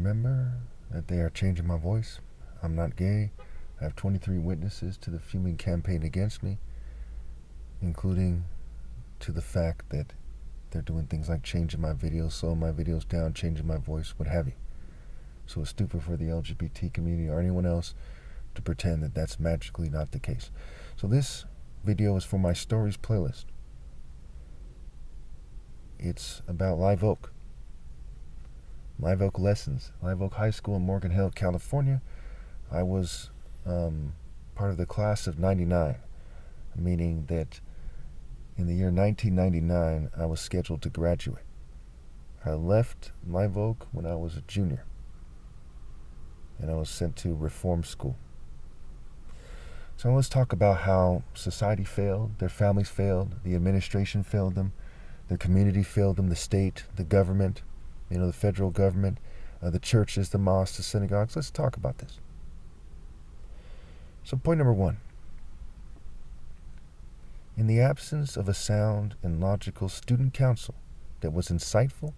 remember that they are changing my voice. I'm not gay. I have 23 witnesses to the fuming campaign against me, including to the fact that they're doing things like changing my videos, slowing my videos down, changing my voice, what have you. So it's stupid for the LGBT community or anyone else to pretend that that's magically not the case. So this video is for my stories playlist. It's about Live Oak. Live Oak lessons. Live Oak High School in Morgan Hill, California. I was part of the class of 99, meaning that in the year 1999, I was scheduled to graduate. I left Live Oak when I was a junior, and I was sent to reform school. So let's talk about how society failed, their families failed, the administration failed them, their community failed them, the state, the government, the federal government, the churches, the mosques, the synagogues. Let's talk about this. So point number one. In the absence of a sound and logical student council that was insightful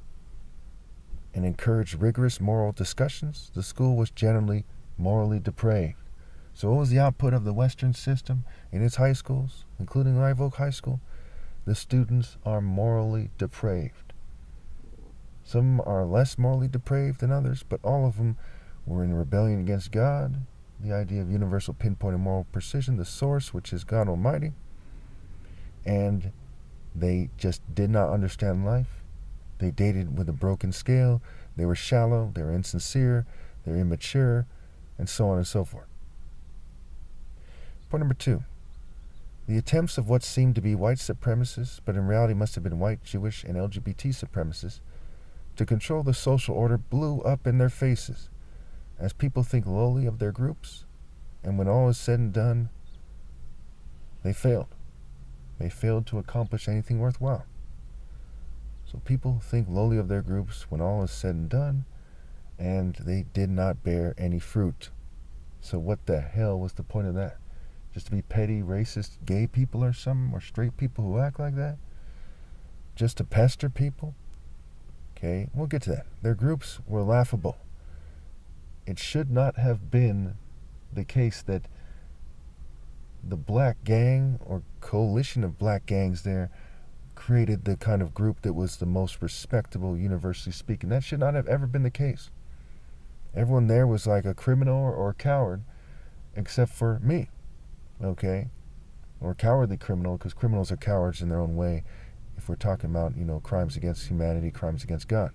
and encouraged rigorous moral discussions, the school was generally morally depraved. So what was the output of the Western system in its high schools, including Live Oak High School? The students are morally depraved. Some are less morally depraved than others, but all of them were in rebellion against God, the idea of universal pinpoint and moral precision, the source, which is God Almighty, and they just did not understand life. They dated with a broken scale. They were shallow. They were insincere. They were immature, and so on and so forth. Point number two. The attempts of what seemed to be white supremacists, but in reality must have been white, Jewish, and LGBT supremacists, to control the social order blew up in their faces as people think lowly of their groups, and when all is said and done, they failed. They failed to accomplish anything worthwhile. So people think lowly of their groups when all is said and done, and they did not bear any fruit. So what the hell was the point of that? Just to be petty, racist, gay people or something, or straight people who act like that? Just to pester people? Okay, we'll get to that. Their groups were laughable. It should not have been the case that the black gang or coalition of black gangs there created the kind of group that was the most respectable, universally speaking. That should not have ever been the case. Everyone there was like a criminal or a coward, except for me, okay? Or a cowardly criminal, because criminals are cowards in their own way if we're talking about, crimes against humanity, crimes against God.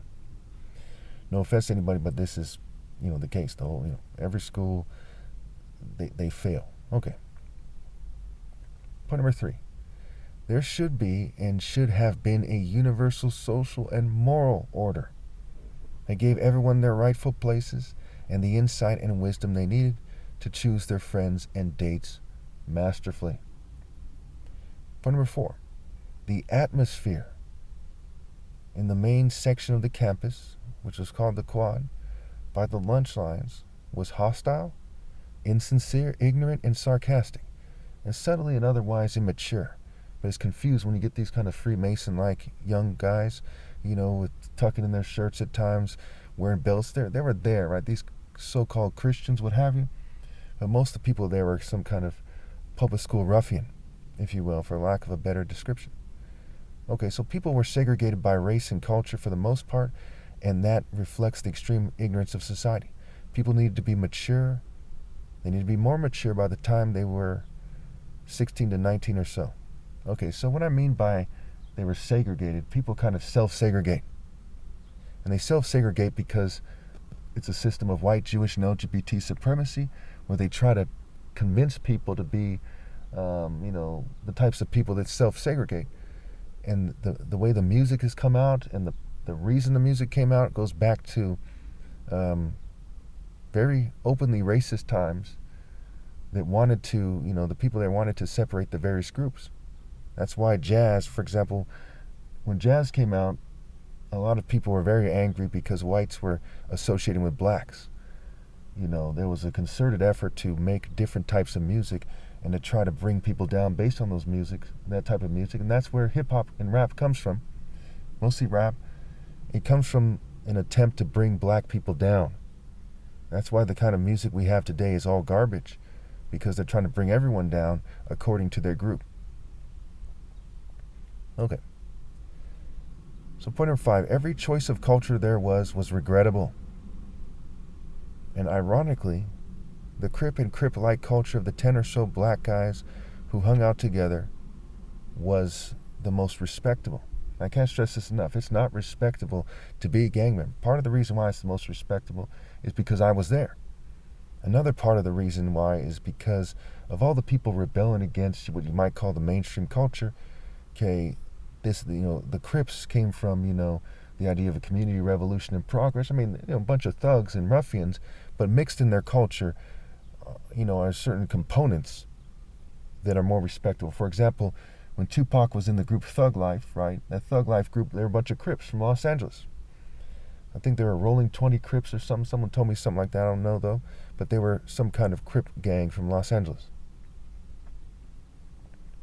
No offense to anybody, but this is, the case. The whole, every school, they fail. Okay. Point number three. There should be and should have been a universal social and moral order that gave everyone their rightful places and the insight and wisdom they needed to choose their friends and dates masterfully. Point number four. The atmosphere in the main section of the campus, which was called the Quad, by the lunch lines, was hostile, insincere, ignorant, and sarcastic, and subtly and otherwise immature. But it's confused when you get these kind of Freemason-like young guys, with tucking in their shirts at times, wearing belts. They were there, right? These so-called Christians, what have you. But most of the people there were some kind of public school ruffian, if you will, for lack of a better description. Okay, so people were segregated by race and culture for the most part, and that reflects the extreme ignorance of society. People needed to be mature. They needed to be more mature by the time they were 16 to 19 or so. Okay, so what I mean by they were segregated, people kind of self-segregate. And they self-segregate because it's a system of white, Jewish, and LGBT supremacy where they try to convince people to be, the types of people that self-segregate. And the way the music has come out and the reason the music came out goes back to very openly racist times that wanted to, the people there wanted to separate the various groups. That's why jazz, for example, when jazz came out, a lot of people were very angry because whites were associating with blacks. There was a concerted effort to make different types of music and to try to bring people down based on that type of music. And that's where hip-hop and rap comes from, mostly rap. It comes from an attempt to bring black people down That's why the kind of music we have today is all garbage, because they're trying to bring everyone down according to their group. Okay. So point number 5, every choice of culture there was regrettable. And ironically, the Crip and Crip-like culture of the 10 or so black guys who hung out together was the most respectable. I can't stress this enough. It's not respectable to be a gang member. Part of the reason why it's the most respectable is because I was there. Another part of the reason why is because of all the people rebelling against what you might call the mainstream culture. Okay, the Crips came from, the idea of a community revolution in progress. I mean, a bunch of thugs and ruffians, but mixed in their culture, are certain components that are more respectable. For example, when Tupac was in the group Thug Life, right? That Thug Life group, they were a bunch of Crips from Los Angeles. I think they were Rolling 20 Crips or something. Someone told me something like that. I don't know, though. But they were some kind of Crip gang from Los Angeles.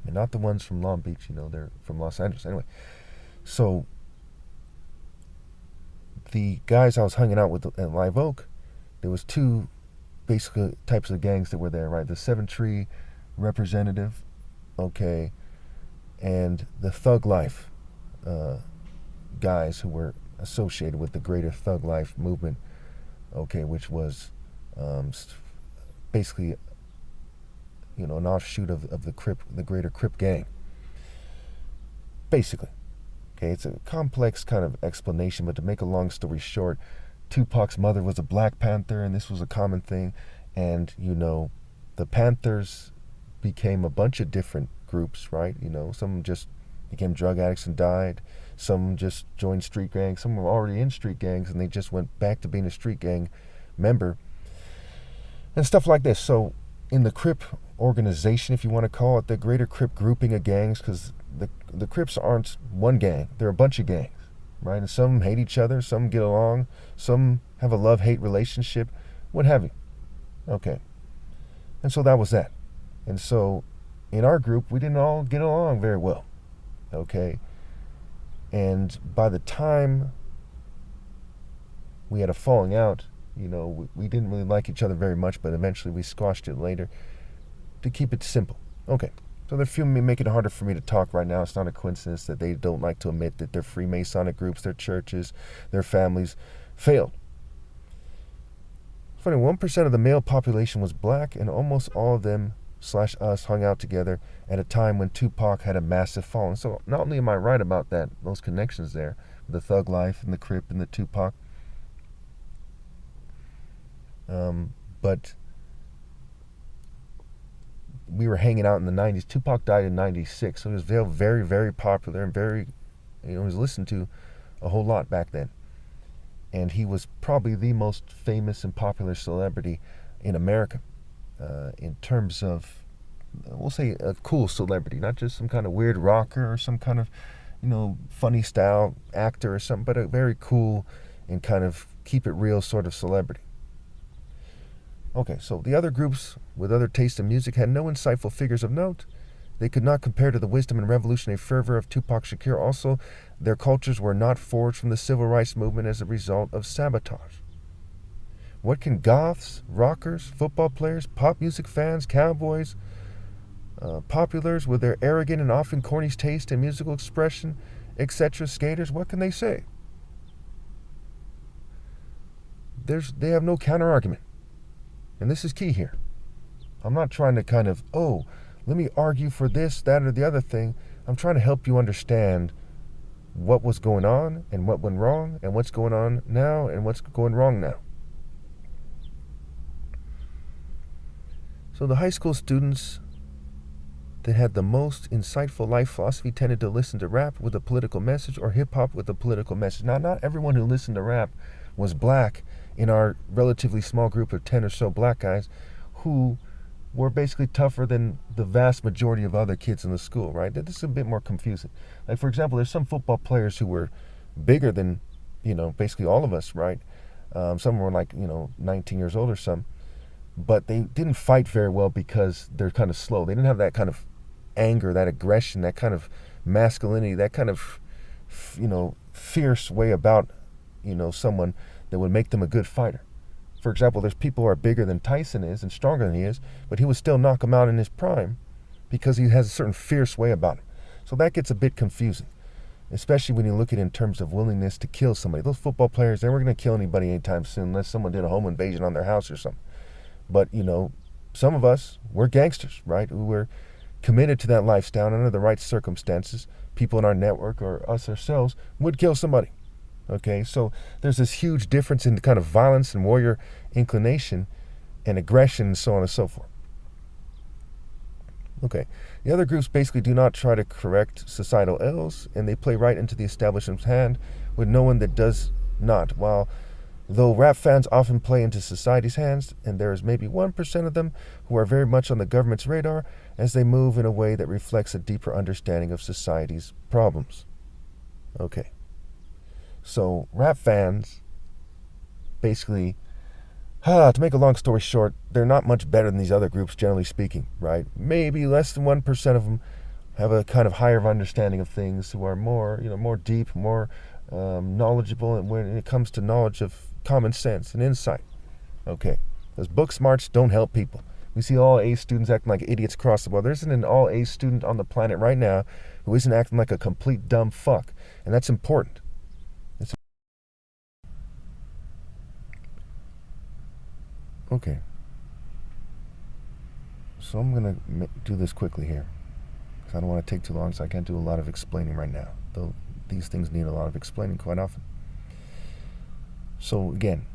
And not the ones from Long Beach, they're from Los Angeles. Anyway, so the guys I was hanging out with at Live Oak, there was two basically types of gangs that were there, right? The Seven Tree representative, okay, and the Thug Life guys who were associated with the greater Thug Life movement, okay, which was basically, an offshoot of the greater Crip gang. Basically, okay, it's a complex kind of explanation, but to make a long story short, Tupac's mother was a Black Panther, and this was a common thing, and the Panthers became a bunch of different groups, right? Some just became drug addicts and died. Some just joined street gangs. Some were already in street gangs and they just went back to being a street gang member and stuff like this. So in the Crip organization, if you want to call it, the greater Crip grouping of gangs, because the Crips aren't one gang. They're a bunch of gangs, right? And some hate each other. Some get along. Some have a love-hate relationship, what have you. Okay. And so that was that. And so in our group, we didn't all get along very well. Okay. And by the time we had a falling out, we didn't really like each other very much, but eventually we squashed it later to keep it simple. Okay. So they're making it harder for me to talk right now. It's not a coincidence that they don't like to admit that their Freemasonic groups, their churches, their families failed. Funny, 1% of the male population was black, and almost all of them /us hung out together at a time when Tupac had a massive following. So not only am I right about that, those connections there, the Thug Life and the Crip and the Tupac, but we were hanging out in the 90s. Tupac died in 96, so he was very, very popular and very, he was listened to a whole lot back then. And he was probably the most famous and popular celebrity in America in terms of, we'll say, a cool celebrity, not just some kind of weird rocker or some kind of, funny style actor or something, but a very cool and kind of keep it real sort of celebrity. Okay, so the other groups with other tastes in music had no insightful figures of note. They could not compare to the wisdom and revolutionary fervor of Tupac Shakur. Also, their cultures were not forged from the civil rights movement as a result of sabotage. What can goths, rockers, football players, pop music fans, cowboys, populars with their arrogant and often corny taste in musical expression, etc., skaters, what can they say? They have no counter-argument. And this is key here. I'm not trying to kind of, let me argue for this, that, or the other thing. I'm trying to help you understand what was going on and what went wrong and what's going on now and what's going wrong now. So the high school students that had the most insightful life philosophy tended to listen to rap with a political message or hip-hop with a political message. Now, not everyone who listened to rap was black in our relatively small group of 10 or so black guys who were basically tougher than the vast majority of other kids in the school, right? This is a bit more confusing. Like, for example, there's some football players who were bigger than, basically all of us, right? Some were like, 19 years old or some. But they didn't fight very well because they're kind of slow. They didn't have that kind of anger, that aggression, that kind of masculinity, that kind of, fierce way about, someone that would make them a good fighter. For example, there's people who are bigger than Tyson is and stronger than he is, but he would still knock him out in his prime because he has a certain fierce way about him. So that gets a bit confusing, especially when you look at it in terms of willingness to kill somebody. Those football players, they weren't going to kill anybody anytime soon unless someone did a home invasion on their house or something. But, some of us, we're gangsters, right? We're committed to that lifestyle, and under the right circumstances, people in our network or us ourselves would kill somebody. Okay, so there's this huge difference in the kind of violence and warrior inclination and aggression and so on and so forth. Okay, the other groups basically do not try to correct societal ills, and they play right into the establishment's hand with no one that does not. Though rap fans often play into society's hands, and there is maybe 1% of them who are very much on the government's radar as they move in a way that reflects a deeper understanding of society's problems. Okay. So rap fans, basically, to make a long story short, they're not much better than these other groups, generally speaking, right? Maybe less than 1% of them have a kind of higher understanding of things, who are more, more deep, more knowledgeable, and when it comes to knowledge of common sense and insight. Okay, those book smarts don't help people. We see all A students acting like idiots across the world. There isn't an all A student on the planet right now who isn't acting like a complete dumb fuck, and that's important. Okay, so I'm going to do this quickly here, because I don't want to take too long, so I can't do a lot of explaining right now, though these things need a lot of explaining quite often. So again,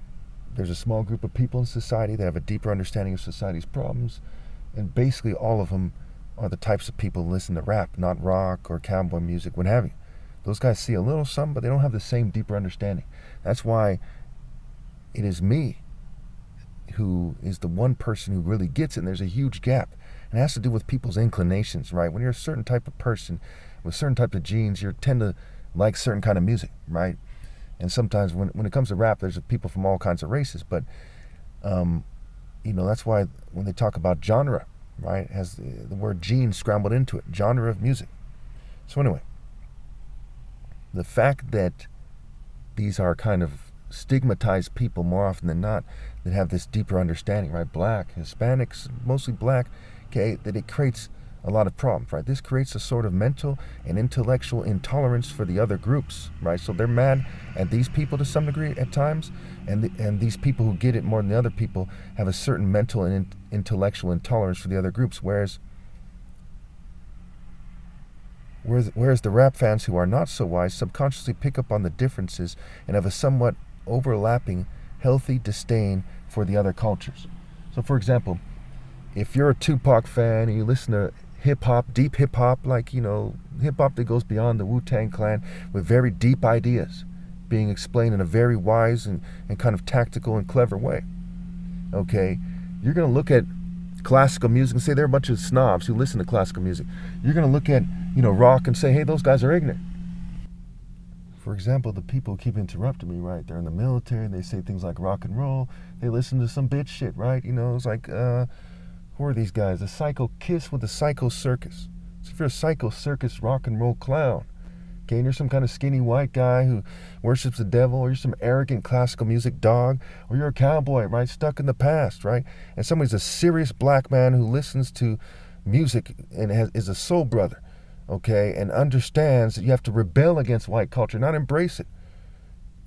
there's a small group of people in society that have a deeper understanding of society's problems, and basically all of them are the types of people who listen to rap, not rock or cowboy music, what have you. Those guys see a little something, but they don't have the same deeper understanding. That's why it is me who is the one person who really gets it, and there's a huge gap. And it has to do with people's inclinations, right? When you're a certain type of person with certain type of genes, you tend to like certain kind of music, right? And sometimes when it comes to rap, there's people from all kinds of races, but that's why when they talk about genre, right, it has the word gene scrambled into it, genre of music. So anyway, the fact that these are kind of stigmatized people more often than not that have this deeper understanding, right? Black, Hispanics, mostly black, okay, that it creates a lot of problems, right? This creates a sort of mental and intellectual intolerance for the other groups, right? So they're mad at these people to some degree at times, and these people who get it more than the other people have a certain mental and intellectual intolerance for the other groups, whereas the rap fans who are not so wise subconsciously pick up on the differences and have a somewhat overlapping healthy disdain for the other cultures. So for example, if you're a Tupac fan and you listen to hip-hop, deep hip-hop, like, hip-hop that goes beyond the Wu-Tang Clan, with very deep ideas being explained in a very wise and kind of tactical and clever way, okay, you're going to look at classical music and say they're a bunch of snobs who listen to classical music. You're going to look at, rock and say, hey, those guys are ignorant. For example, the people who keep interrupting me, right, they're in the military, they say things like rock and roll, they listen to some bitch shit, right? It's like, who are these guys? The Psycho Kiss with the Psycho Circus. So if you're a Psycho Circus rock and roll clown, okay, and you're some kind of skinny white guy who worships the devil, or you're some arrogant classical music dog, or you're a cowboy, right, stuck in the past, right? And somebody's a serious black man who listens to music and is a soul brother, okay, and understands that you have to rebel against white culture, not embrace it.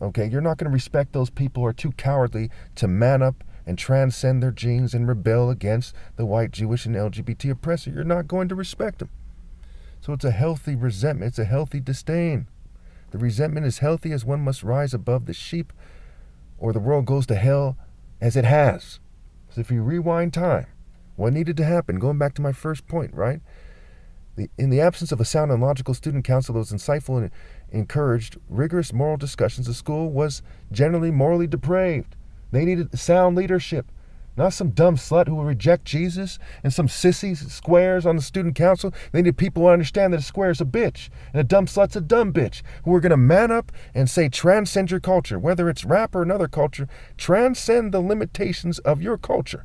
Okay, you're not going to respect those people who are too cowardly to man up and transcend their genes and rebel against the white, Jewish, and LGBT oppressor. You're not going to respect them. So it's a healthy resentment. It's a healthy disdain. The resentment is healthy, as one must rise above the sheep, or the world goes to hell as it has. So if you rewind time, what needed to happen? Going back to my first point, right? In the absence of a sound and logical student council that was insightful and encouraged rigorous moral discussions, the school was generally morally depraved. They needed sound leadership, not some dumb slut who will reject Jesus and some sissies, squares on the student council. They needed people who understand that a square is a bitch and a dumb slut's a dumb bitch, who are going to man up and say transcend your culture, whether it's rap or another culture, transcend the limitations of your culture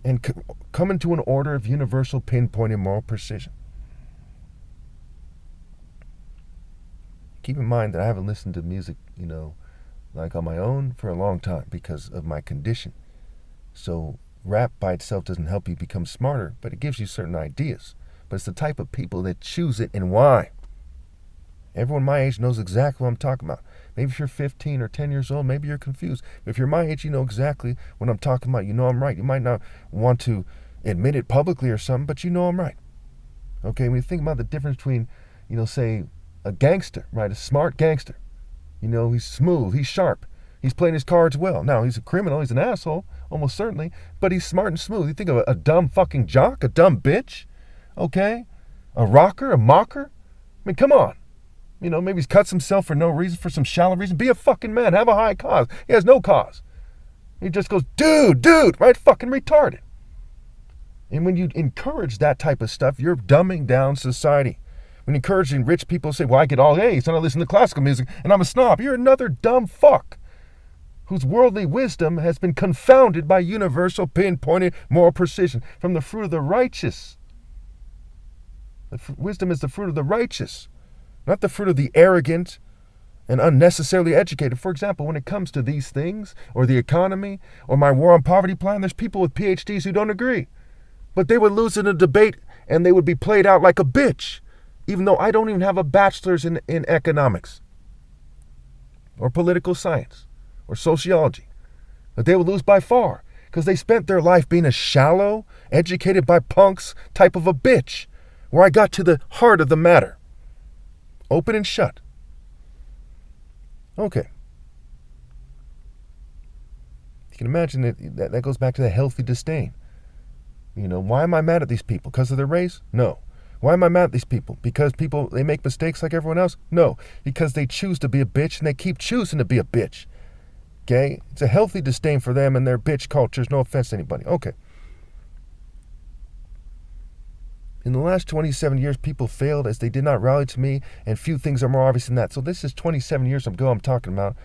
and come into an order of universal pinpointed moral precision. Keep in mind that I haven't listened to music, like on my own for a long time because of my condition. So rap by itself doesn't help you become smarter, but it gives you certain ideas. But it's the type of people that choose it and why. Everyone my age knows exactly what I'm talking about. Maybe if you're 15 or 10 years old, maybe you're confused. If you're my age, you know exactly what I'm talking about. You know I'm right. You might not want to admit it publicly or something, but you know I'm right. Okay, when you think about the difference between, say a gangster, right? A smart gangster. He's smooth, he's sharp, he's playing his cards well. Now, he's a criminal, he's an asshole, almost certainly, but he's smart and smooth. You think of a dumb fucking jock, a dumb bitch, okay? A rocker, a mocker? I mean, come on. Maybe he's cuts himself for no reason, for some shallow reason. Be a fucking man, have a high cause. He has no cause. He just goes, dude, right? Fucking retarded. And when you encourage that type of stuff, you're dumbing down society. When encouraging rich people to say, well, I get all A's and I listen to classical music and I'm a snob, you're another dumb fuck whose worldly wisdom has been confounded by universal pinpointed moral precision from the fruit of the righteous. Wisdom is the fruit of the righteous, not the fruit of the arrogant and unnecessarily educated. For example, when it comes to these things, or the economy, or my war on poverty plan, there's people with PhDs who don't agree. But they would lose in a debate and they would be played out like a bitch, even though I don't even have a bachelor's in economics or political science or sociology. But they would lose by far because they spent their life being a shallow, educated by punks type of a bitch, where I got to the heart of the matter. Open and shut. Okay. You can imagine that goes back to the healthy disdain. Why am I mad at these people? Because of their race? No. Why am I mad at these people? Because they make mistakes like everyone else? No. Because they choose to be a bitch and they keep choosing to be a bitch. Okay? It's a healthy disdain for them and their bitch cultures. No offense to anybody. Okay. In the last 27 years, people failed as they did not rally to me, and few things are more obvious than that. So this is 27 years ago I'm talking about,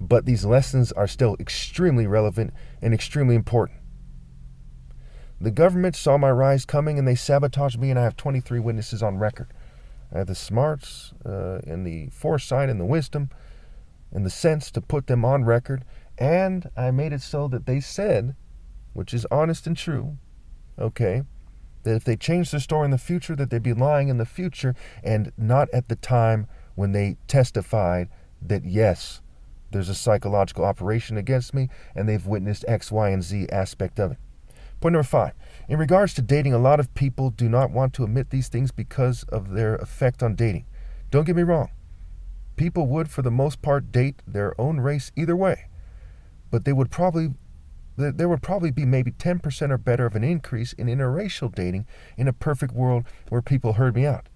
but these lessons are still extremely relevant and extremely important. The government saw my rise coming and they sabotaged me, and I have 23 witnesses on record. I have the smarts and the foresight and the wisdom and the sense to put them on record, and I made it so that they said, which is honest and true, okay, that if they changed their story in the future, that they'd be lying in the future and not at the time when they testified that, yes, there's a psychological operation against me and they've witnessed X, Y, and Z aspect of it. Point number 5. In regards to dating, a lot of people do not want to admit these things because of their effect on dating. Don't get me wrong. People would, for the most part, date their own race either way. But there would probably be maybe 10% or better of an increase in interracial dating in a perfect world where people heard me out.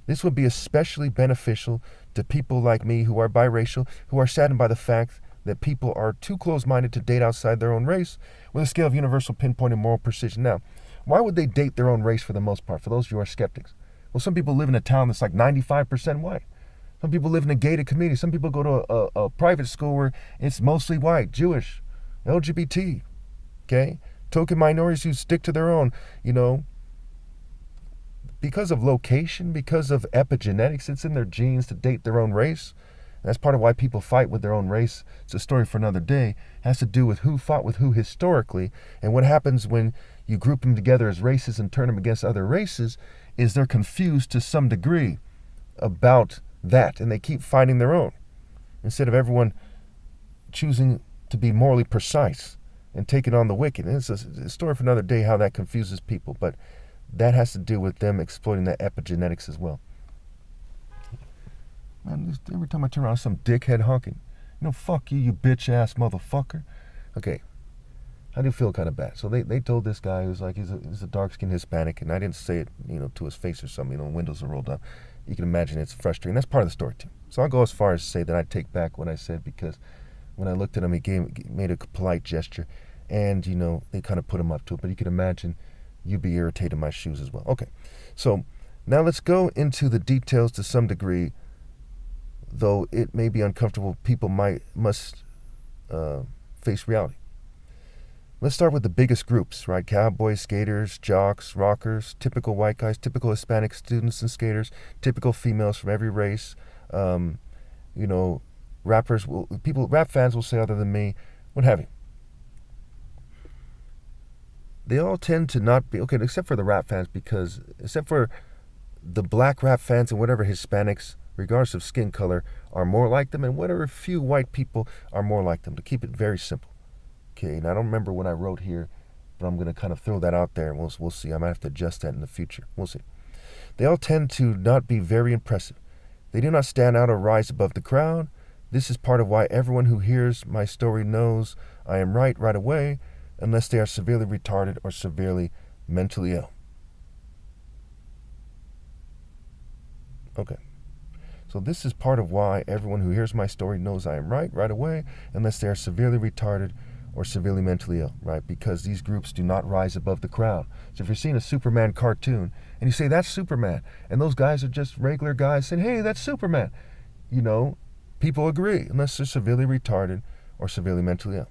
This would be especially beneficial to people like me who are biracial, who are saddened by the fact that people are too close-minded to date outside their own race with a scale of universal pinpoint and moral precision. Now, why would they date their own race for the most part, for those of you who are skeptics? Well, some people live in a town that's like 95% white. Some people live in a gated community. Some people go to a private school where it's mostly white, Jewish, LGBT, okay? Token minorities who stick to their own, because of location, because of epigenetics, it's in their genes to date their own race. That's part of why people fight with their own race. It's a story for another day. It has to do with who fought with who historically. And what happens when you group them together as races and turn them against other races is they're confused to some degree about that. And they keep fighting their own instead of everyone choosing to be morally precise and taking on the wicked. And it's a story for another day how that confuses people. But that has to do with them exploiting that epigenetics as well. Man, every time I turn around, some dickhead honking. Fuck you, you bitch-ass motherfucker. Okay, I do feel kind of bad. So they told this guy who's like, he's a dark-skinned Hispanic, and I didn't say it, to his face or something. Windows are rolled up. You can imagine it's frustrating. That's part of the story, too. So I'll go as far as to say that I take back what I said, because when I looked at him, he made a polite gesture, and, they kind of put him up to it. But you can imagine you'd be irritated in my shoes as well. Okay, so now let's go into the details to some degree. Though it may be uncomfortable, people must face reality. Let's start with the biggest groups, right? Cowboys, skaters, jocks, rockers, typical white guys, typical Hispanic students and skaters, typical females from every race, rap fans will say other than me, what have you. They all tend to not be, okay, except for the rap fans, because, except for the black rap fans and whatever Hispanics, regardless of skin color, are more like them, and whatever few white people are more like them, to keep it very simple. Okay, and I don't remember what I wrote here, but I'm going to kind of throw that out there, and we'll see. I might have to adjust that in the future. We'll see. They all tend to not be very impressive. They do not stand out or rise above the crowd. This is part of why everyone who hears my story knows I am right away, unless they are severely retarded or severely mentally ill. Okay. So this is part of why everyone who hears my story knows I am right away, unless they are severely retarded or severely mentally ill, right? Because these groups do not rise above the crowd. So if you're seeing a Superman cartoon and you say, that's Superman, and those guys are just regular guys saying, hey, that's Superman, people agree, unless they're severely retarded or severely mentally ill.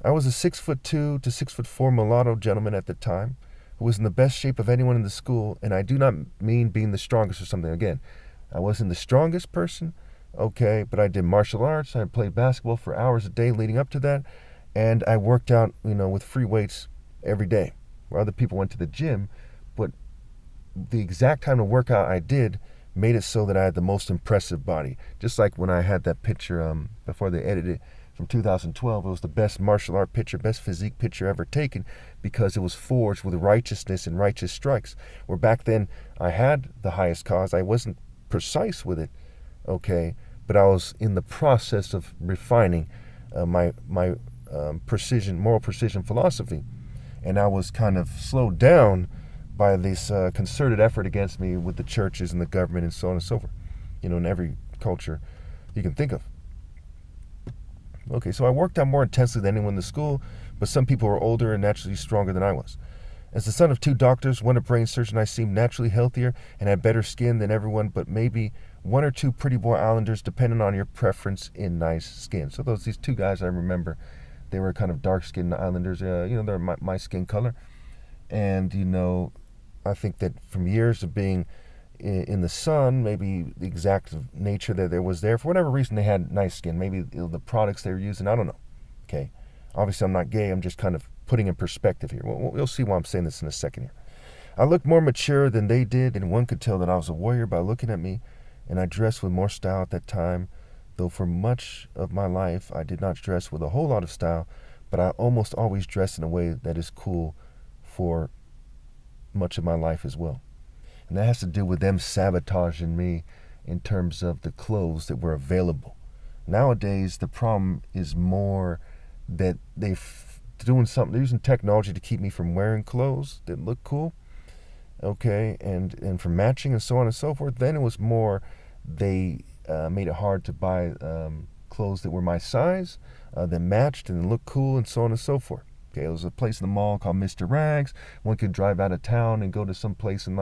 I was a 6'2" to 6'4" mulatto gentleman at the time, who was in the best shape of anyone in the school, and I do not mean being the strongest or something. Again, I wasn't the strongest person, okay, but I did martial arts, I played basketball for hours a day leading up to that, and I worked out, with free weights every day, where other people went to the gym, but the exact time of workout I did made it so that I had the most impressive body. Just like when I had that picture before they edited it, from 2012, it was the best martial art picture, best physique picture ever taken, because it was forged with righteousness and righteous strikes. Where back then I had the highest cause. I wasn't precise with it, okay, but I was in the process of refining my moral precision philosophy, and I was kind of slowed down by this concerted effort against me with the churches and the government and so on and so forth, in every culture you can think of. Okay, so I worked out more intensely than anyone in the school, but some people were older and naturally stronger than I was. As the son of 2 doctors, one a brain surgeon, I seemed naturally healthier and had better skin than everyone, but maybe 1 or 2 pretty boy islanders, depending on your preference in nice skin. So these 2 guys I remember, they were kind of dark-skinned islanders. They're my skin color. And, I think that from years of being in the sun, maybe the exact nature that there was there, for whatever reason they had nice skin, maybe the products they were using, I don't know. Okay, obviously I'm not gay, I'm just kind of putting in perspective here. We'll see why I'm saying this in a second here. I looked more mature than they did, and one could tell that I was a warrior by looking at me, and I dressed with more style at that time, though for much of my life I did not dress with a whole lot of style, but I almost always dressed in a way that is cool for much of my life as well. And that has to do with them sabotaging me in terms of the clothes that were available. Nowadays, the problem is more that they're using technology to keep me from wearing clothes that look cool, okay, and from matching and so on and so forth. Then it was more they made it hard to buy clothes that were my size, that matched and looked cool and so on and so forth. Okay, it was a place in the mall called Mr. Rags. One could drive out of town and go to some place in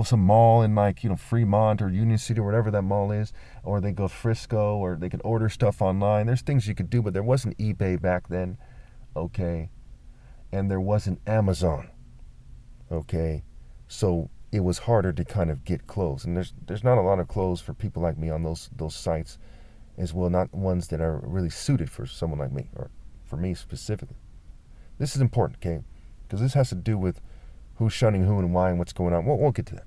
some mall in Fremont or Union City or whatever that mall is, or they go Frisco, or they could order stuff online. There's things you could do, but there wasn't eBay back then, okay, and there wasn't Amazon, okay, so it was harder to kind of get clothes, and there's not a lot of clothes for people like me on those sites as well, not ones that are really suited for someone like me, or for me specifically. This is important, okay, because this has to do with who's shunning who and why and what's going on. We'll get to that.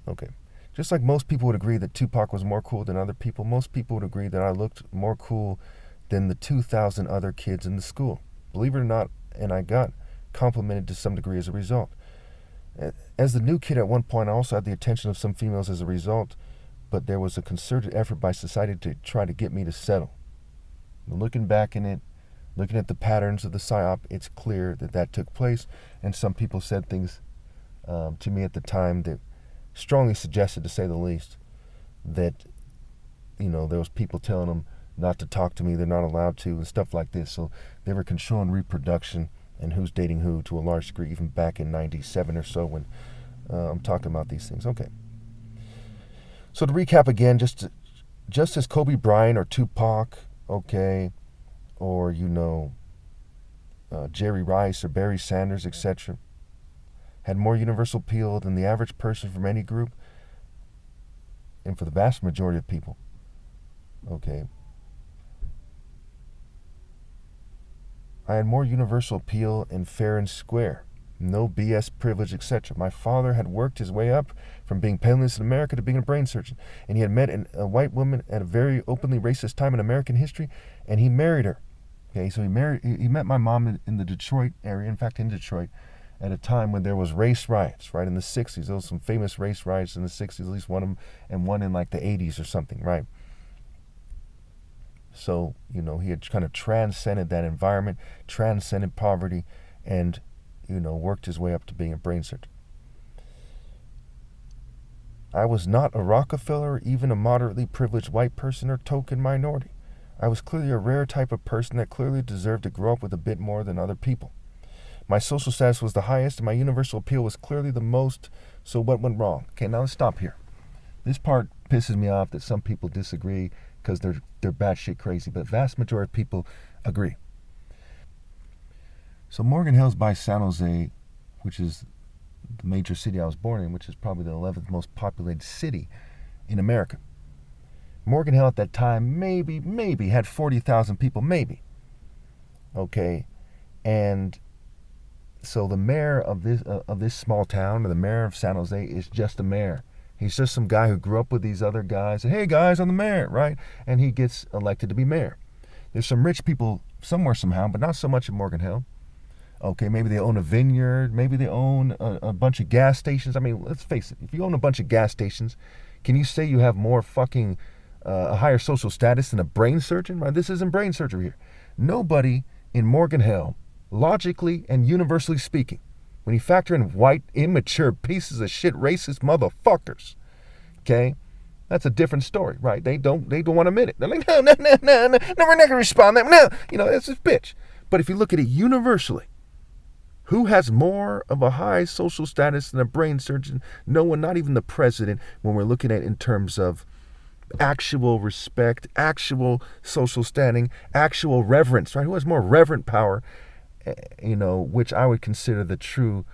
Okay. Just like most people would agree that Tupac was more cool than other people, most people would agree that I looked more cool than the 2,000 other kids in the school. Believe it or not, and I got complimented to some degree as a result. As the new kid at one point, I also had the attention of some females as a result, but there was a concerted effort by society to try to get me to settle. Looking back in it, looking at the patterns of the PSYOP, it's clear that took place, and some people said things to me at the time that strongly suggested, to say the least, that there was people telling them not to talk to me, they're not allowed to, and stuff like this. So they were controlling reproduction and who's dating who to a large degree, even back in 97 or so when I'm talking about these things. Okay. So to recap again, just as Kobe Bryant or Tupac, okay, or Jerry Rice or Barry Sanders, etc., had more universal appeal than the average person from any group, and for the vast majority of people, okay, I had more universal appeal and fair and square. No BS privilege, etc. My father had worked his way up from being penniless in America to being a brain surgeon, and he had met a white woman at a very openly racist time in American history, and he married her. Okay, so he met my mom in the Detroit area, in fact in Detroit, at a time when there was race riots, right, in the 60s. There was some famous race riots in the 60s, at least one of them, and one in like the 80s or something, right? So, he had kind of transcended that environment, transcended poverty, and, worked his way up to being a brain surgeon. I was not a Rockefeller or even a moderately privileged white person or token minority. I was clearly a rare type of person that clearly deserved to grow up with a bit more than other people. My social status was the highest, and my universal appeal was clearly the most, so what went wrong? Okay, now let's stop here. This part pisses me off that some people disagree because they're batshit crazy, but vast majority of people agree. So Morgan Hill's by San Jose, which is the major city I was born in, which is probably the 11th most populated city in America. Morgan Hill at that time maybe had 40,000 people, maybe. Okay, and so the mayor of this small town, or the mayor of San Jose, is just a mayor. He's just some guy who grew up with these other guys. And, hey guys, I'm the mayor, right? And he gets elected to be mayor. There's some rich people somewhere somehow, but not so much in Morgan Hill. Okay, maybe they own a vineyard. Maybe they own a bunch of gas stations. I mean, let's face it. If you own a bunch of gas stations, can you say you have more fucking a higher social status than a brain surgeon? Right? This isn't brain surgery here. Nobody in Morgan Hill, logically and universally speaking, when you factor in white, immature pieces of shit, racist motherfuckers, okay, that's a different story, right? They don't want to admit it. They're like, no, we're not going to respond. No, it's this bitch. But if you look at it universally, who has more of a high social status than a brain surgeon? No one, not even the president, when we're looking at it in terms of actual respect, actual social standing, actual reverence, right? Who has more reverent power, which I would consider the true,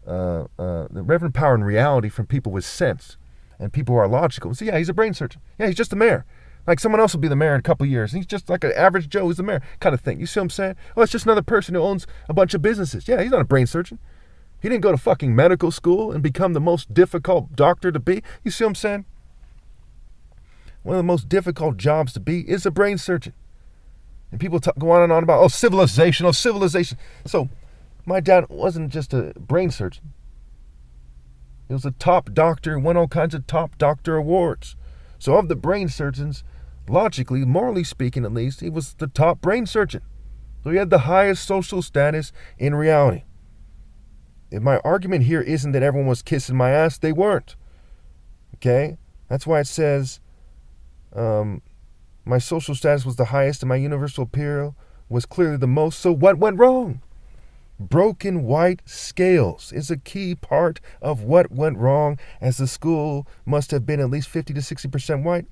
the reverent power in reality from people with sense and people who are logical. So yeah, he's a brain surgeon. Yeah, he's just the mayor. Like someone else will be the mayor in a couple of years. And he's just like an average Joe who's the mayor kind of thing. You see what I'm saying? Oh, it's just another person who owns a bunch of businesses. Yeah, he's not a brain surgeon. He didn't go to fucking medical school and become the most difficult doctor to be. You see what I'm saying? One of the most difficult jobs to be is a brain surgeon. And people go on and on about, civilization. So my dad wasn't just a brain surgeon. He was a top doctor, won all kinds of top doctor awards. So of the brain surgeons, logically, morally speaking at least, he was the top brain surgeon. So he had the highest social status in reality. If my argument here isn't that everyone was kissing my ass, they weren't. Okay? That's why it says, my social status was the highest and my universal appeal was clearly the most. So what went wrong? Broken white scales is a key part of what went wrong, as the school must have been at least 50 to 60% white.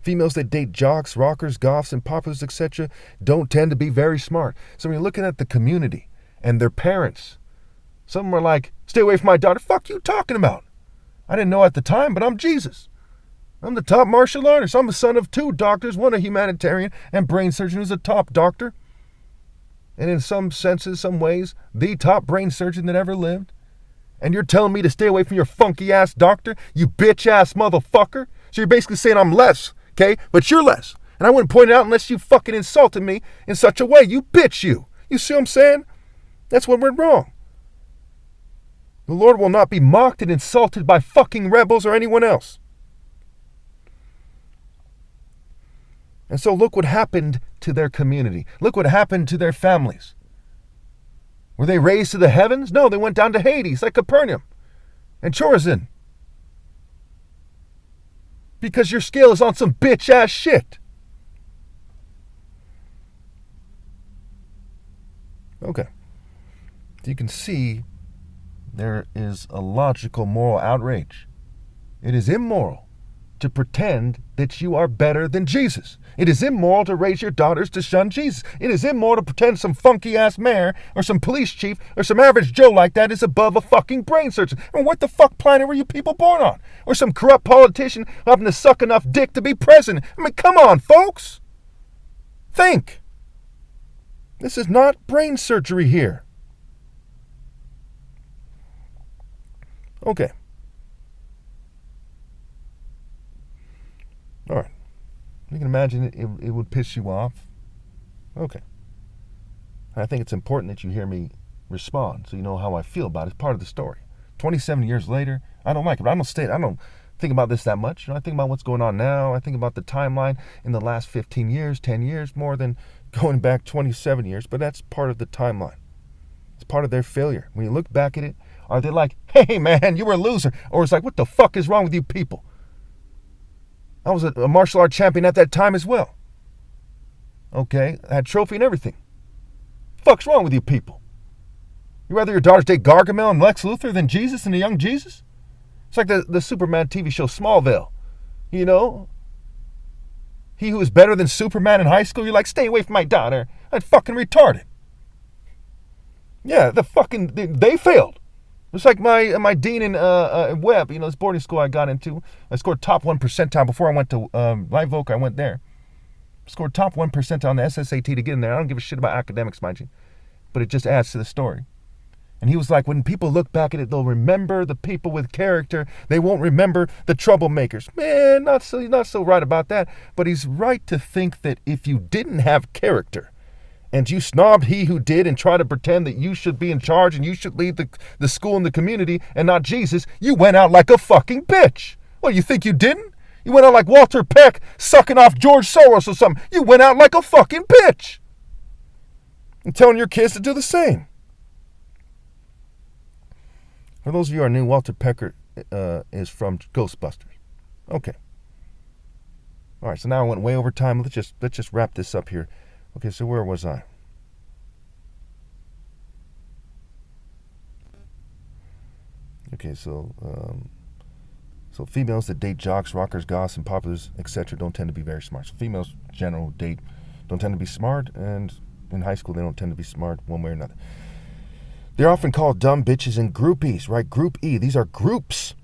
Females that date jocks, rockers, goths, and populars, etc. don't tend to be very smart. So when you're looking at the community and their parents, some were like, stay away from my daughter. Fuck you talking about? I didn't know at the time, but I'm Jesus. I'm the top martial artist. I'm the son of 2 doctors, one a humanitarian and brain surgeon who's a top doctor. And in some senses, some ways, the top brain surgeon that ever lived. And you're telling me to stay away from your funky ass doctor, you bitch ass motherfucker? So you're basically saying I'm less, okay? But you're less. And I wouldn't point it out unless you fucking insulted me in such a way. You bitch you. You see what I'm saying? That's what went wrong. The Lord will not be mocked and insulted by fucking rebels or anyone else. And so look what happened to their community. Look what happened to their families. Were they raised to the heavens? No, they went down to Hades, like Capernaum and Chorazin. Because your scale is on some bitch-ass shit. Okay. You can see there is a logical moral outrage. It is immoral to pretend that you are better than Jesus. It is immoral to raise your daughters to shun Jesus. It is immoral to pretend some funky-ass mayor or some police chief or some average Joe like that is above a fucking brain surgeon. I mean, what the fuck planet were you people born on? Or some corrupt politician having to suck enough dick to be president. I mean, come on, folks. Think. This is not brain surgery here. Okay. All right. You can imagine it would piss you off. Okay. I think it's important that you hear me respond so you know how I feel about it. It's part of the story. 27 years later, I don't like it. I don't think about this that much. I think about what's going on now. I think about the timeline in the last 15 years, 10 years, more than going back 27 years. But that's part of the timeline. It's part of their failure. When you look back at it, are they like, hey, man, you were a loser? Or it's like, what the fuck is wrong with you people? I was a martial art champion at that time as well. Okay, I had a trophy and everything. Fuck's wrong with you people? You rather your daughters date Gargamel and Lex Luthor than Jesus and the young Jesus? It's like the Superman TV show Smallville. You know? He who is better than Superman in high school, you're like, stay away from my daughter. That's fucking retarded. Yeah, they failed. It's like my dean in Webb, this boarding school I got into. I scored top 1 percentile before I went to Live Oak. I went there. Scored top 1 percentile on the SSAT to get in there. I don't give a shit about academics, mind you. But it just adds to the story. And he was like, when people look back at it, they'll remember the people with character. They won't remember the troublemakers. Man, he's not so right about that. But he's right to think that if you didn't have character, and you snobbed he who did and try to pretend that you should be in charge and you should lead the school and the community and not Jesus, you went out like a fucking bitch. Well, you think you didn't? You went out like Walter Peck sucking off George Soros or something. You went out like a fucking bitch. And telling your kids to do the same. For those of you who are new, Walter Peck is from Ghostbusters. Okay. All right, so now I went way over time. Let's just wrap this up here. Okay, so where was I? Okay, so females that date jocks, rockers, goths, and populars, etc. don't tend to be very smart. So females, general date, don't tend to be smart, and in high school they don't tend to be smart one way or another. They're often called dumb bitches and groupies, right? Group E. These are groups.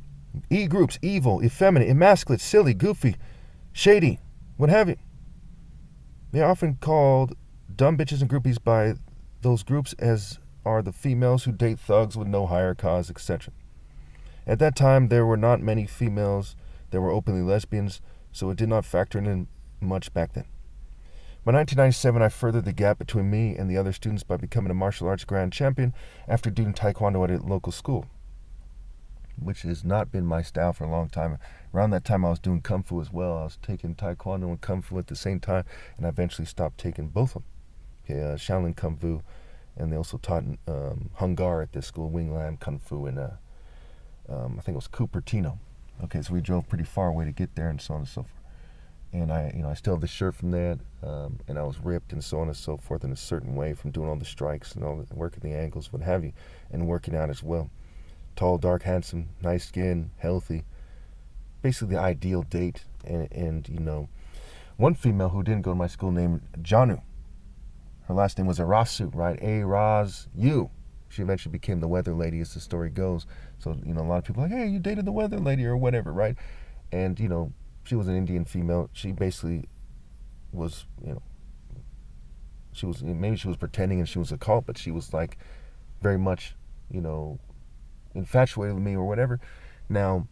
E groups, evil, effeminate, emasculate, silly, goofy, shady, what have you. They are often called dumb bitches and groupies by those groups, as are the females who date thugs with no higher cause, etc. At that time, there were not many females that were openly lesbians, so it did not factor in much back then. By 1997, I furthered the gap between me and the other students by becoming a martial arts grand champion after doing taekwondo at a local school, which has not been my style for a long time. Around that time, I was doing Kung Fu as well. I was taking Taekwondo and Kung Fu at the same time, and I eventually stopped taking both of them. Okay, Shaolin Kung Fu, and they also taught Hung Gar at this school, Wingland Kung Fu, in I think it was Cupertino. Okay, so we drove pretty far away to get there, and so on and so forth. And I still have the shirt from that, and I was ripped and so on and so forth in a certain way from doing all the strikes and all the working the angles, what have you, and working out as well. Tall, dark, handsome, nice skin, healthy. Basically the ideal date. And one female who didn't go to my school named Janu. Her last name was Arasu, right? A-Raz-U. She eventually became the weather lady, as the story goes. So, a lot of people are like, hey, you dated the weather lady or whatever, right? And, she was an Indian female. She basically was, maybe she was pretending and she was a cult, but she was like very much, infatuated with me or whatever. Now,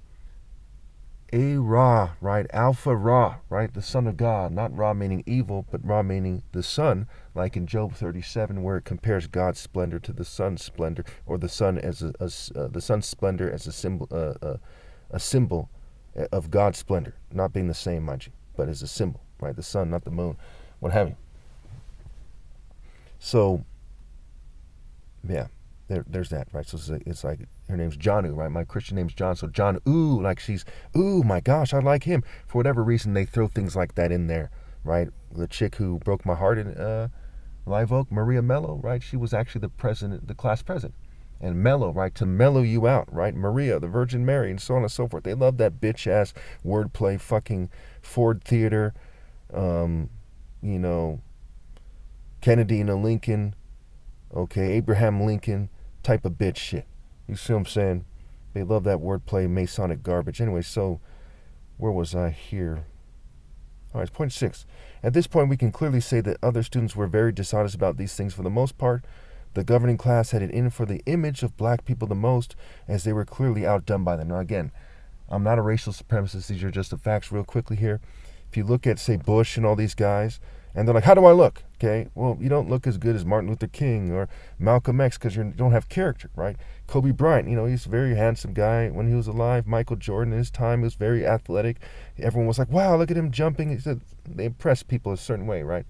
A-Ra, right? Alpha Ra, right? The son of God. Not Ra meaning evil, but Ra meaning the sun, like in Job 37, where it compares God's splendor to the sun's splendor, or the sun as the sun's splendor as a symbol of God's splendor, not being the same, mind you, but as a symbol, right? The sun, not the moon, what have you. So, yeah. There's that, right? So it's like her name's Janu, right? My Christian name's John. So John, like ooh, my gosh, I like him. For whatever reason, they throw things like that in there, right? The chick who broke my heart in Live Oak, Maria Mello, right? She was actually the class president. And mellow, right? To mellow you out, right? Maria, the Virgin Mary, and so on and so forth. They love that bitch ass wordplay, fucking Ford Theater, um, you know, Kennedy and a Lincoln, okay, Abraham Lincoln type of bitch shit. You see what I'm saying? They love that wordplay, Masonic garbage. Anyway, so where was I here? All right, point 6. At this point, we can clearly say that other students were very dishonest about these things for the most part. The governing class had it in for the image of black people the most, as they were clearly outdone by them. Now, again, I'm not a racial supremacist. These are just the facts real quickly here. If you look at, say, Bush and all these guys, and they're like, how do I look? Okay, well, you don't look as good as Martin Luther King or Malcolm X because you don't have character, right? Kobe Bryant, he's a very handsome guy when he was alive. Michael Jordan, in his time, he was very athletic. Everyone was like, wow, look at him jumping. He said they impressed people a certain way, right?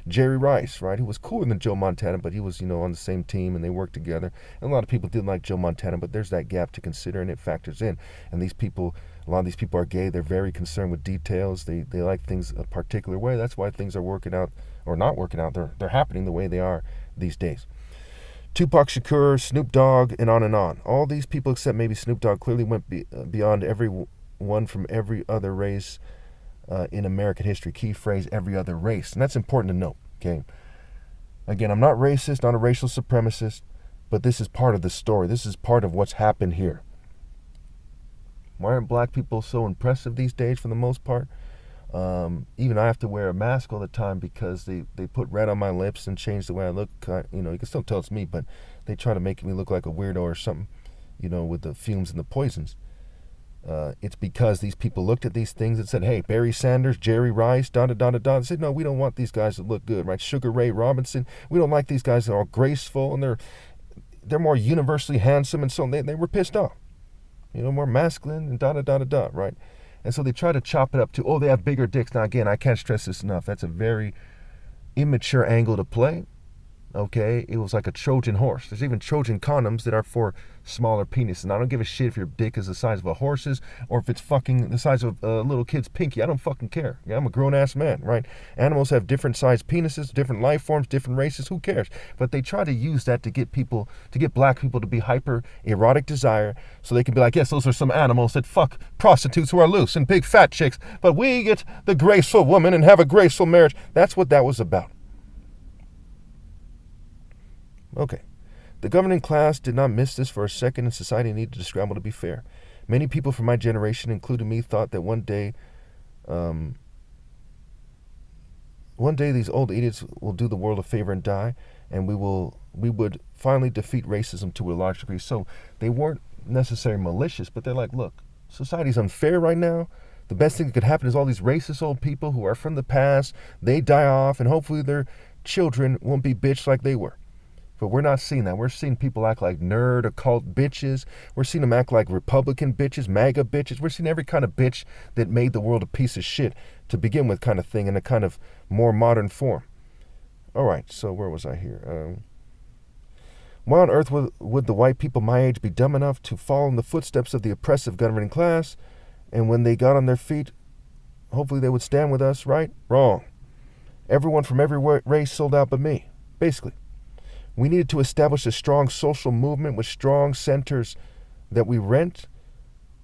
Jerry Rice, right, who was cooler than Joe Montana, but he was, on the same team and they worked together. And a lot of people didn't like Joe Montana, but there's that gap to consider and it factors in. And a lot of these people are gay. They're very concerned with details. They like things a particular way. That's why things are working out or not working out. They're happening the way they are these days. Tupac Shakur, Snoop Dogg, and on and on. All these people except maybe Snoop Dogg clearly went beyond everyone from every other race in American history. Key phrase, every other race. And that's important to note, okay? Again, I'm not racist, not a racial supremacist, but this is part of the story. This is part of what's happened here. Why aren't black people so impressive these days for the most part? Even I have to wear a mask all the time because they put red on my lips and change the way I look. You can still tell it's me, but they try to make me look like a weirdo or something, with the fumes and the poisons. It's because these people looked at these things and said, hey, Barry Sanders, Jerry Rice, They said, no, we don't want these guys to look good, right? Sugar Ray Robinson, we don't like these guys that are all graceful and they're more universally handsome, and so they were pissed off. More masculine and right? And so they try to chop it up to, they have bigger dicks. Now, again, I can't stress this enough. That's a very immature angle to play. Okay, it was like a Trojan horse. There's even Trojan condoms that are for smaller penises. And I don't give a shit if your dick is the size of a horse's or if it's fucking the size of a little kid's pinky. I don't fucking care. Yeah, I'm a grown-ass man, right? Animals have different sized penises, different life forms, different races. Who cares? But they try to use that to get black people to be hyper erotic desire so they can be like, yes, those are some animals that fuck prostitutes who are loose and big fat chicks, but we get the graceful woman and have a graceful marriage. That's what that was about. Okay. The governing class did not miss this for a second, and society needed to scramble to be fair. Many people from my generation, including me, thought that one day these old idiots will do the world a favor and die, and we would finally defeat racism to a large degree. So they weren't necessarily malicious, but they're like, look, society's unfair right now. The best thing that could happen is all these racist old people who are from the past, they die off, and hopefully their children won't be bitched like they were. But we're not seeing that. We're seeing people act like nerd, occult bitches. We're seeing them act like Republican bitches, MAGA bitches. We're seeing every kind of bitch that made the world a piece of shit to begin with kind of thing in a kind of more modern form. All right, so where was I here? Why on earth would the white people my age be dumb enough to follow in the footsteps of the oppressive governing class? And when they got on their feet, hopefully they would stand with us, right? Wrong. Everyone from every race sold out but me, basically. We needed to establish a strong social movement with strong centers that we rent,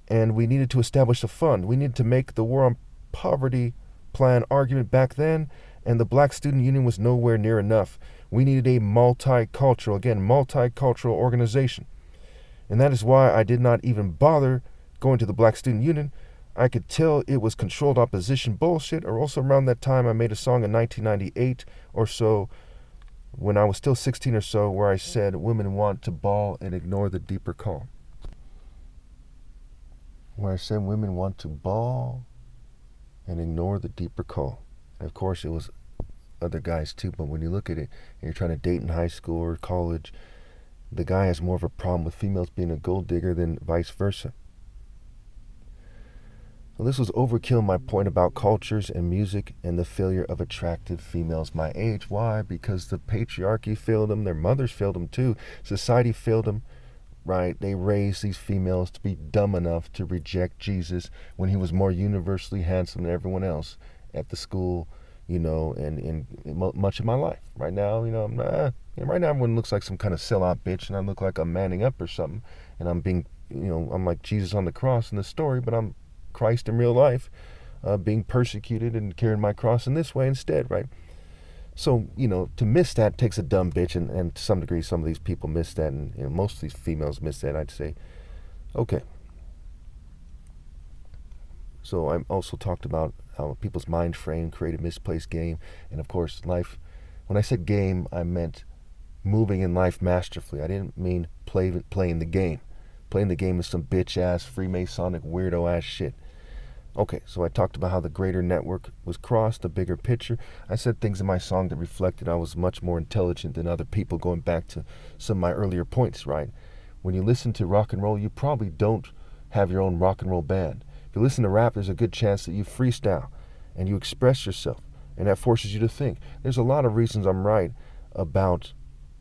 and we needed to establish a fund. We needed to make the war on poverty plan argument back then, and the Black Student Union was nowhere near enough. We needed a multicultural organization. And that is why I did not even bother going to the Black Student Union. I could tell it was controlled opposition bullshit, or also around that time I made a song in 1998 or so, when I was still 16 or so, where I said women want to bawl and ignore the deeper call. Where I said women want to bawl and ignore the deeper call. And of course, it was other guys too, but when you look at it and you're trying to date in high school or college, the guy has more of a problem with females being a gold digger than vice versa. Well, this was overkill, my point about cultures and music and the failure of attractive females my age. Why? Because the patriarchy failed them. Their mothers failed them too. Society failed them, right? They raised these females to be dumb enough to reject Jesus when he was more universally handsome than everyone else at the school, and much of my life. Right now, right now everyone looks like some kind of sellout bitch, and I look like I'm manning up or something, and I'm being, I'm like Jesus on the cross in the story, but I'm Christ in real life, being persecuted and carrying my cross in this way instead, right? So, to miss that takes a dumb bitch, and to some degree, some of these people miss that, and most of these females miss that, I'd say. Okay. So I also talked about how people's mind frame created misplaced game, and of course, life. When I said game, I meant moving in life masterfully. I didn't mean playing the game. Playing the game is some bitch-ass, Freemasonic, weirdo-ass shit. Okay, so I talked about how the greater network was crossed, the bigger picture. I said things in my song that reflected I was much more intelligent than other people, going back to some of my earlier points, right? When you listen to rock and roll, you probably don't have your own rock and roll band. If you listen to rap, there's a good chance that you freestyle and you express yourself, and that forces you to think. There's a lot of reasons I'm right about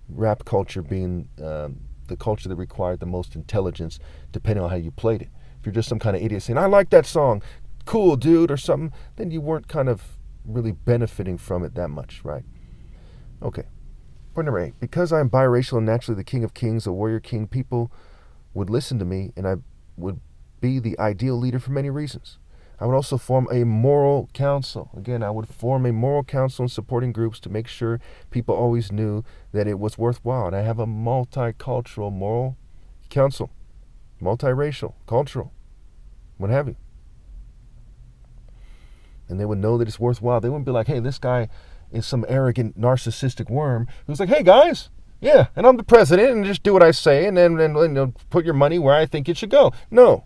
rap culture being the culture that required the most intelligence, depending on how you played it. If you're just some kind of idiot saying, I like that song, cool, dude, or something, then you weren't kind of really benefiting from it that much, right? Okay. Point number 8. Because I'm biracial and naturally the king of kings, a warrior king, people would listen to me, and I would be the ideal leader for many reasons. I would also form a moral council. Again, I would form a moral council and supporting groups to make sure people always knew that it was worthwhile. And I have a multicultural moral council, multiracial, cultural, what have you. And they would know that it's worthwhile. They wouldn't be like, hey, this guy is some arrogant, narcissistic worm who's like, hey, guys, yeah, and I'm the president, and just do what I say, and then put your money where I think it should go. No.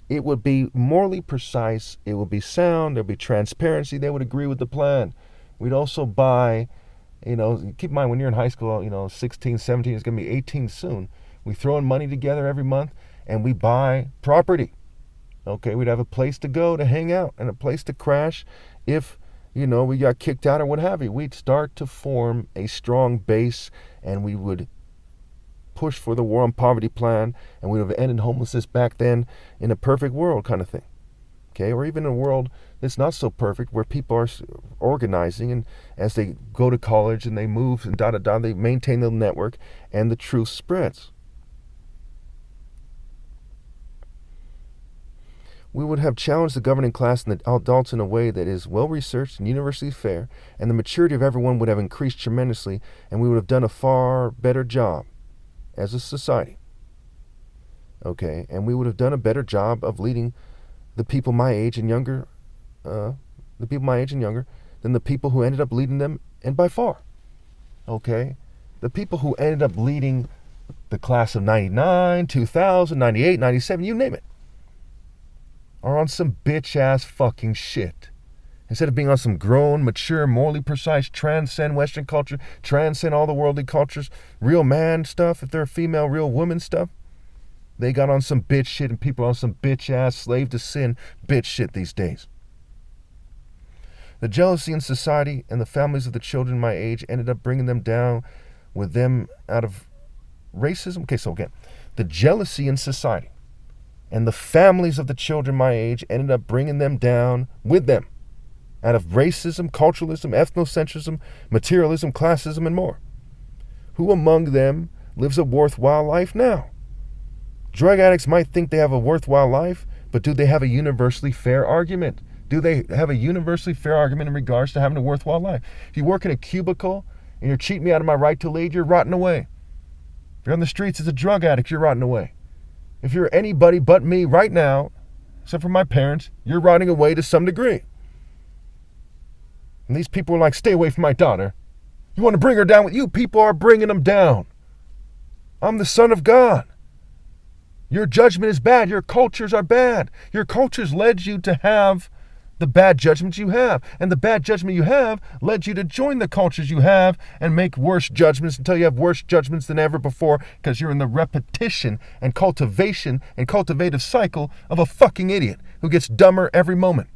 It would be morally precise. It would be sound. There would be transparency. They would agree with the plan. We'd also buy, keep in mind when you're in high school, 16, 17, it's going to be 18 soon. We throw in money together every month, and we buy property. Okay, we'd have a place to go to hang out and a place to crash if, we got kicked out or what have you. We'd start to form a strong base, and we would push for the war on poverty plan, and we would have ended homelessness back then in a perfect world kind of thing. Okay, or even in a world that's not so perfect, where people are organizing, and as they go to college and they move and they maintain the network, and the truth spreads. We would have challenged the governing class and the adults in a way that is well-researched and universally fair, and the maturity of everyone would have increased tremendously, and we would have done a far better job as a society. Okay, and we would have done a better job of leading the people my age and younger, than the people who ended up leading them, and by far. Okay, the people who ended up leading the class of 99, 2000, 98, 97, you name it, are on some bitch-ass fucking shit. Instead of being on some grown, mature, morally precise, transcend Western culture, transcend all the worldly cultures, real man stuff, if they're a female, real woman stuff, they got on some bitch shit, and people are on some bitch-ass, slave to sin bitch shit these days. The jealousy in society and the families of the children my age ended up bringing them down with them out of racism. Okay, so again, the jealousy in society and the families of the children my age ended up bringing them down with them out of racism, culturalism, ethnocentrism, materialism, classism, and more. Who among them lives a worthwhile life now? Drug addicts might think they have a worthwhile life, but do they have a universally fair argument? Do they have a universally fair argument in regards to having a worthwhile life? If you work in a cubicle and you're cheating me out of my right to lead, you're rotting away. If you're on the streets as a drug addict, you're rotting away. If you're anybody but me right now, except for my parents, you're rotting away to some degree. And these people are like, stay away from my daughter. You want to bring her down with you? People are bringing them down. I'm the Son of God. Your judgment is bad. Your cultures are bad. Your cultures led you to have the bad judgments you have. And the bad judgment you have led you to join the cultures you have and make worse judgments until you have worse judgments than ever before, because you're in the repetition and cultivation and cultivative cycle of a fucking idiot who gets dumber every moment.